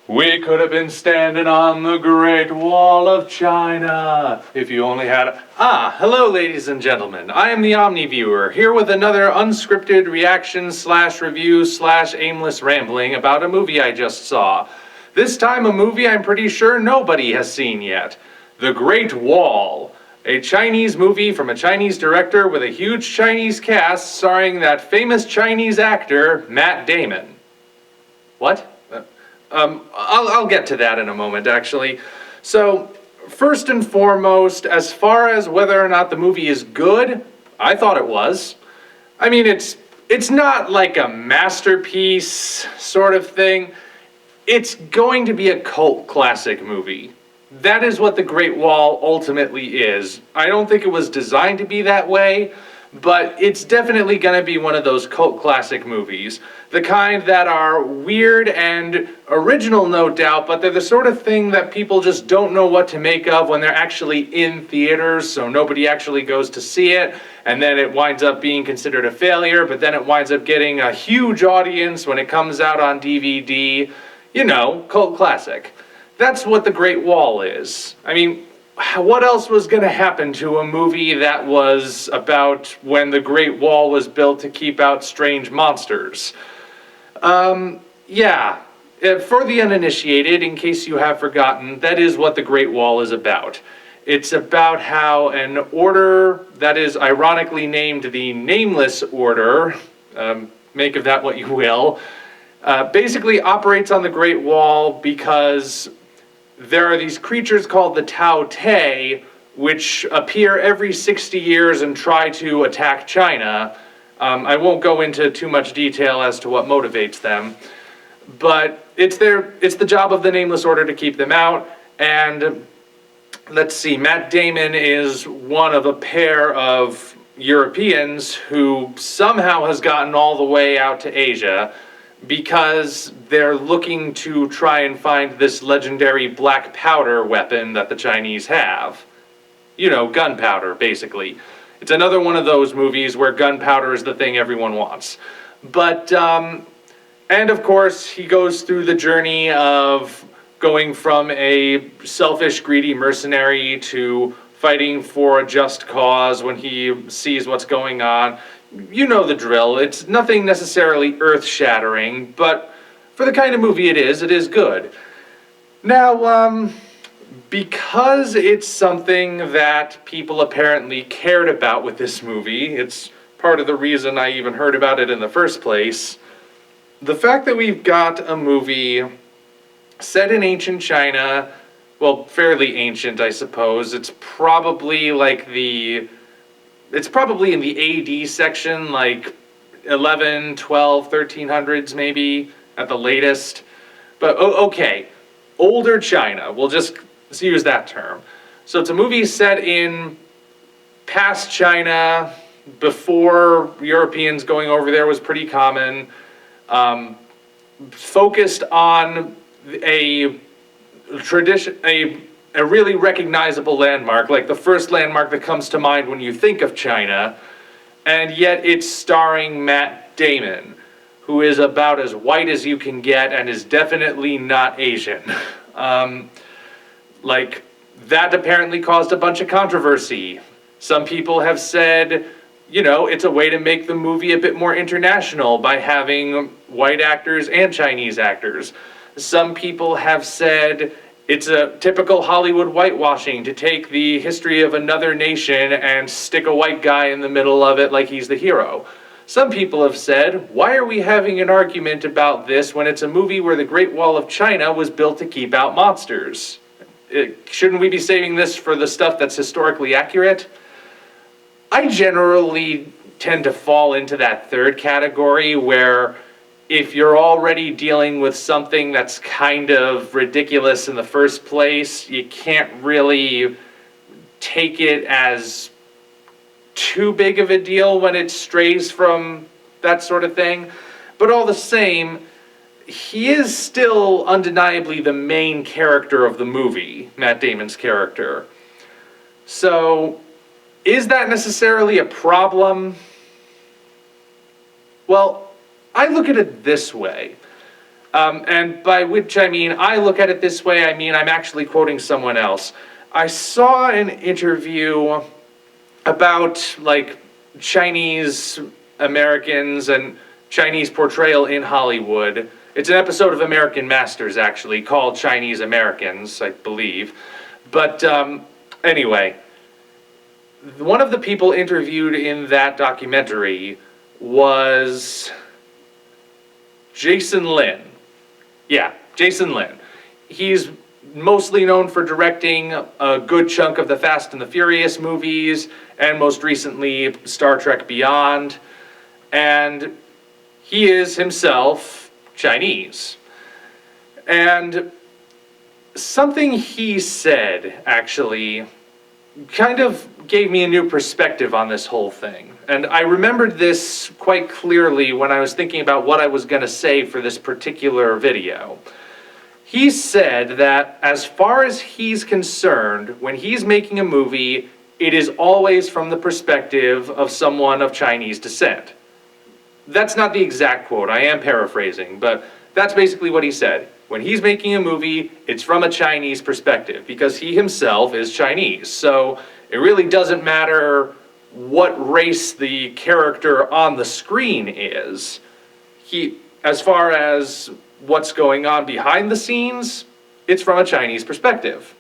We could have been standing on the Great Wall of China if you only had... hello ladies and gentlemen. I am the Omni viewer, here with another unscripted reaction / review / aimless rambling about a movie I just saw. This time a movie I'm pretty sure nobody has seen yet. The Great Wall. A Chinese movie from a Chinese director with a huge Chinese cast starring that famous Chinese actor, Matt Damon. What? I'll get to that in a moment, actually. So, first and foremost, as far as whether or not the movie is good, I thought it was. I mean, it's not like a masterpiece sort of thing. It's going to be a cult classic movie. That is what The Great Wall ultimately is. I don't think it was designed to be that way, but it's definitely going to be one of those cult classic movies. The kind that are weird and original, no doubt, but they're the sort of thing that people just don't know what to make of when they're actually in theaters, so nobody actually goes to see it, and then it winds up being considered a failure, but then it winds up getting a huge audience when it comes out on DVD. You know, cult classic. That's what The Great Wall is. I mean, what else was going to happen to a movie that was about when the Great Wall was built to keep out strange monsters? Yeah. For the uninitiated, in case you have forgotten, that is what the Great Wall is about. It's about how an order that is ironically named the Nameless Order, make of that what you will, basically operates on the Great Wall because there are these creatures called the Tao Te, which appear every 60 years and try to attack China. I won't go into too much detail as to what motivates them, but it's the job of the Nameless Order to keep them out. And let's see, Matt Damon is one of a pair of Europeans who somehow has gotten all the way out to Asia because they're looking to try and find this legendary black powder weapon that the Chinese have. You know, gunpowder, basically. It's another one of those movies where gunpowder is the thing everyone wants. But, and of course, he goes through the journey of going from a selfish, greedy mercenary to fighting for a just cause when he sees what's going on. You know the drill. It's nothing necessarily earth-shattering, but for the kind of movie it is good. Now, because it's something that people apparently cared about with this movie, it's part of the reason I even heard about it in the first place, the fact that we've got a movie set in ancient China, well, fairly ancient, I suppose. It's probably in the AD section, like 11, 12, 1300s maybe, at the latest. But, okay, older China, we'll just use that term. So it's a movie set in past China, before Europeans going over there was pretty common, focused on a really recognizable landmark, like the first landmark that comes to mind when you think of China, and yet it's starring Matt Damon, who is about as white as you can get and is definitely not Asian. That apparently caused a bunch of controversy. Some people have said, you know, it's a way to make the movie a bit more international by having white actors and Chinese actors. Some people have said it's a typical Hollywood whitewashing to take the history of another nation and stick a white guy in the middle of it like he's the hero. Some people have said, why are we having an argument about this when it's a movie where the Great Wall of China was built to keep out monsters? Shouldn't we be saving this for the stuff that's historically accurate? I generally tend to fall into that third category where if you're already dealing with something that's kind of ridiculous in the first place, you can't really take it as too big of a deal when it strays from that sort of thing. But all the same, he is still undeniably the main character of the movie, Matt Damon's character. So, is that necessarily a problem? Well, I look at it this way. And by which I mean, I look at it this way, I mean, I'm actually quoting someone else. I saw an interview about, like, Chinese Americans and Chinese portrayal in Hollywood. It's an episode of American Masters, actually, called Chinese Americans, I believe. But anyway, one of the people interviewed in that documentary was Jason Lin. Yeah, Jason Lin. He's mostly known for directing a good chunk of the Fast and the Furious movies, and most recently Star Trek Beyond. And he is himself Chinese. And something he said, actually, kind of gave me a new perspective on this whole thing. And I remembered this quite clearly when I was thinking about what I was going to say for this particular video. He said that as far as he's concerned, when he's making a movie, it is always from the perspective of someone of Chinese descent. That's not the exact quote, I am paraphrasing, but that's basically what he said. When he's making a movie, it's from a Chinese perspective, because he himself is Chinese. So it really doesn't matter what race the character on the screen is. As far as what's going on behind the scenes, it's from a Chinese perspective.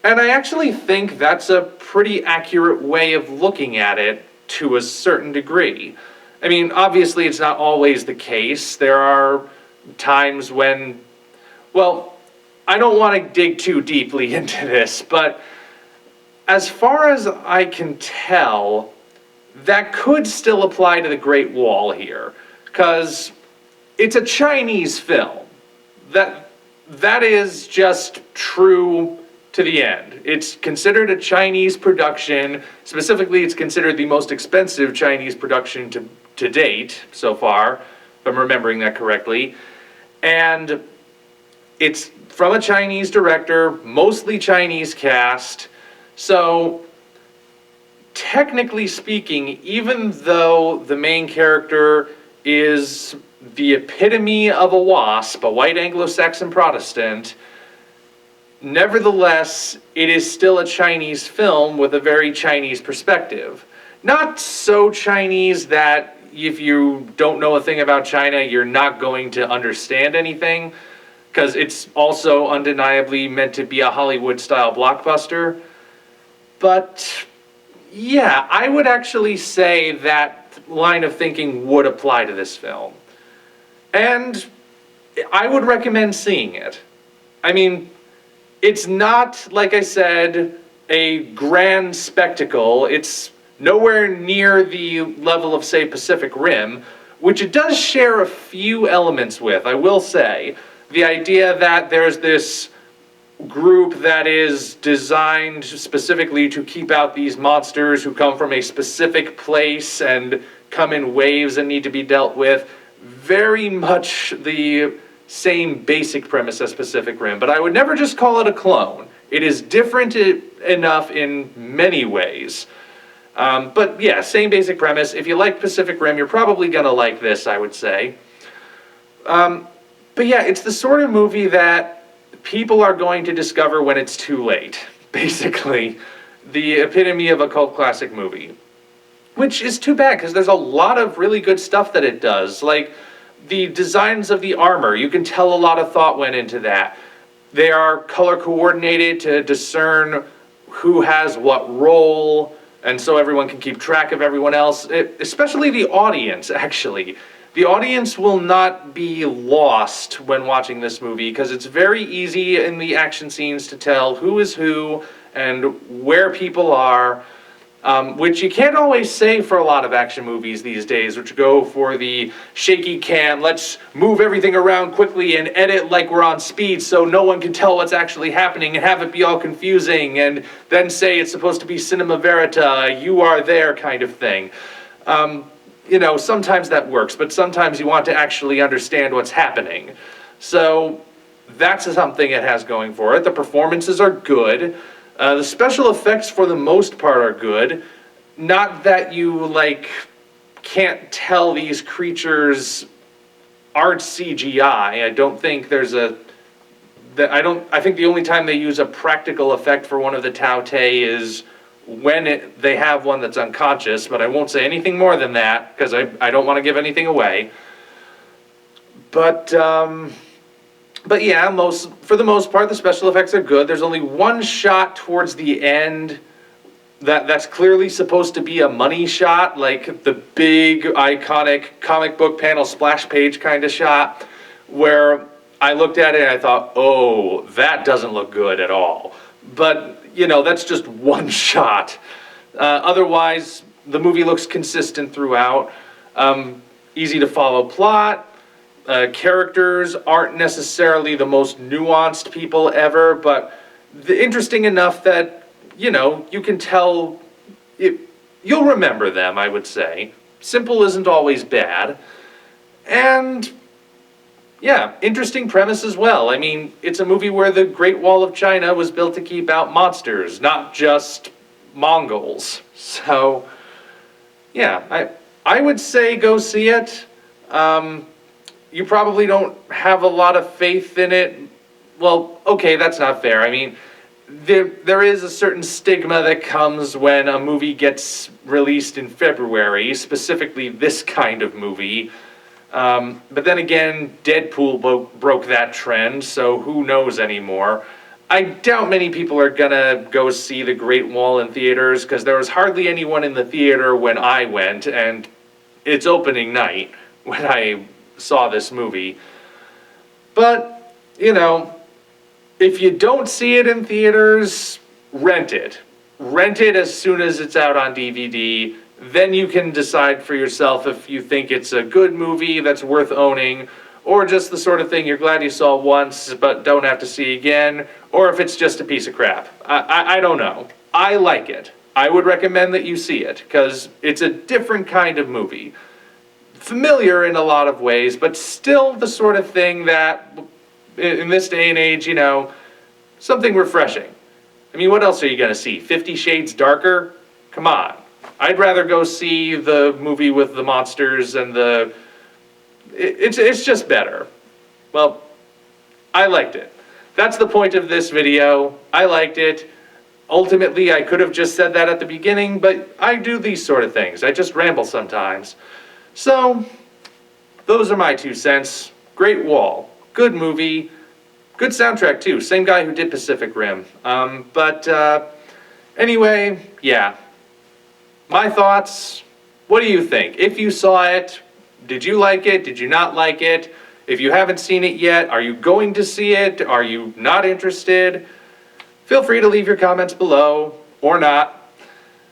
And I actually think that's a pretty accurate way of looking at it to a certain degree. I mean, obviously it's not always the case. There are times when, well, I don't want to dig too deeply into this, but as far as I can tell, that could still apply to the Great Wall here, because it's a Chinese film. That is just true to the end. It's considered a Chinese production. Specifically, it's considered the most expensive Chinese production to date so far, if I'm remembering that correctly. And it's from a Chinese director, mostly Chinese cast. So technically speaking, even though the main character is the epitome of a WASP, a white Anglo-Saxon Protestant, nevertheless, it is still a Chinese film with a very Chinese perspective. Not so Chinese that if you don't know a thing about China, you're not going to understand anything, because it's also undeniably meant to be a Hollywood-style blockbuster. But yeah, I would actually say that line of thinking would apply to this film. And I would recommend seeing it. I mean, it's not, like I said, a grand spectacle. It's nowhere near the level of, say, Pacific Rim, which it does share a few elements with, I will say. The idea that there's this group that is designed specifically to keep out these monsters who come from a specific place and come in waves and need to be dealt with. Very much the same basic premise as Pacific Rim, but I would never just call it a clone. It is different enough in many ways. But yeah, same basic premise. If you like Pacific Rim, you're probably gonna like this, I would say. But yeah, it's the sort of movie that people are going to discover when it's too late, basically. The epitome of a cult classic movie. Which is too bad, because there's a lot of really good stuff that it does. Like, the designs of the armor, you can tell a lot of thought went into that. They are color coordinated to discern who has what role, and so everyone can keep track of everyone else, especially the audience, actually. The audience will not be lost when watching this movie, because it's very easy in the action scenes to tell who is who and where people are, which you can't always say for a lot of action movies these days, which go for the shaky cam, let's move everything around quickly and edit like we're on speed so no one can tell what's actually happening and have it be all confusing, and then say it's supposed to be cinema verita, you are there kind of thing. You know, sometimes that works, but sometimes you want to actually understand what's happening. So that's something it has going for it. The performances are good. The special effects for the most part are good. Not that you, like, can't tell these creatures aren't CGI. I don't think there's a I think the only time they use a practical effect for one of the Tao Te is when they have one that's unconscious, but I won't say anything more than that because I don't want to give anything away. But yeah, for the most part, the special effects are good. There's only one shot towards the end that's clearly supposed to be a money shot, like the big iconic comic book panel splash page kind of shot, where I looked at it and I thought, oh, that doesn't look good at all. But, you know, that's just one shot. Otherwise, the movie looks consistent throughout. Easy to follow plot. Characters aren't necessarily the most nuanced people ever, but interesting enough that, you know, you can tell, you'll remember them, I would say. Simple isn't always bad. And yeah, interesting premise as well. I mean, it's a movie where the Great Wall of China was built to keep out monsters, not just Mongols. So, yeah, I would say go see it. You probably don't have a lot of faith in it. Well, okay, that's not fair. I mean, there is a certain stigma that comes when a movie gets released in February, specifically this kind of movie. But then again, Deadpool broke that trend, so who knows anymore. I doubt many people are gonna go see The Great Wall in theaters, because there was hardly anyone in the theater when I went, and it's opening night when I saw this movie. But, you know, if you don't see it in theaters, rent it. Rent it as soon as it's out on DVD. Then you can decide for yourself if you think it's a good movie that's worth owning, or just the sort of thing you're glad you saw once but don't have to see again, or if it's just a piece of crap. I don't know. I like it. I would recommend that you see it, because it's a different kind of movie. Familiar in a lot of ways, but still the sort of thing that, in this day and age, you know, something refreshing. I mean, what else are you going to see? 50 Shades Darker? Come on. I'd rather go see the movie with the monsters and it's just better. Well, I liked it. That's the point of this video. I liked it. Ultimately, I could have just said that at the beginning, but I do these sort of things. I just ramble sometimes. So, those are my 2 cents. Great Wall. Good movie. Good soundtrack, too. Same guy who did Pacific Rim. Anyway, yeah. My thoughts, what do you think? If you saw it, did you like it? Did you not like it? If you haven't seen it yet, are you going to see it? Are you not interested? Feel free to leave your comments below, or not.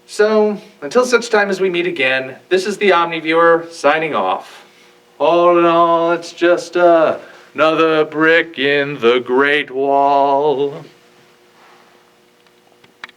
So, until such time as we meet again, this is the Omni Viewer signing off. All in all, it's just another brick in the Great Wall.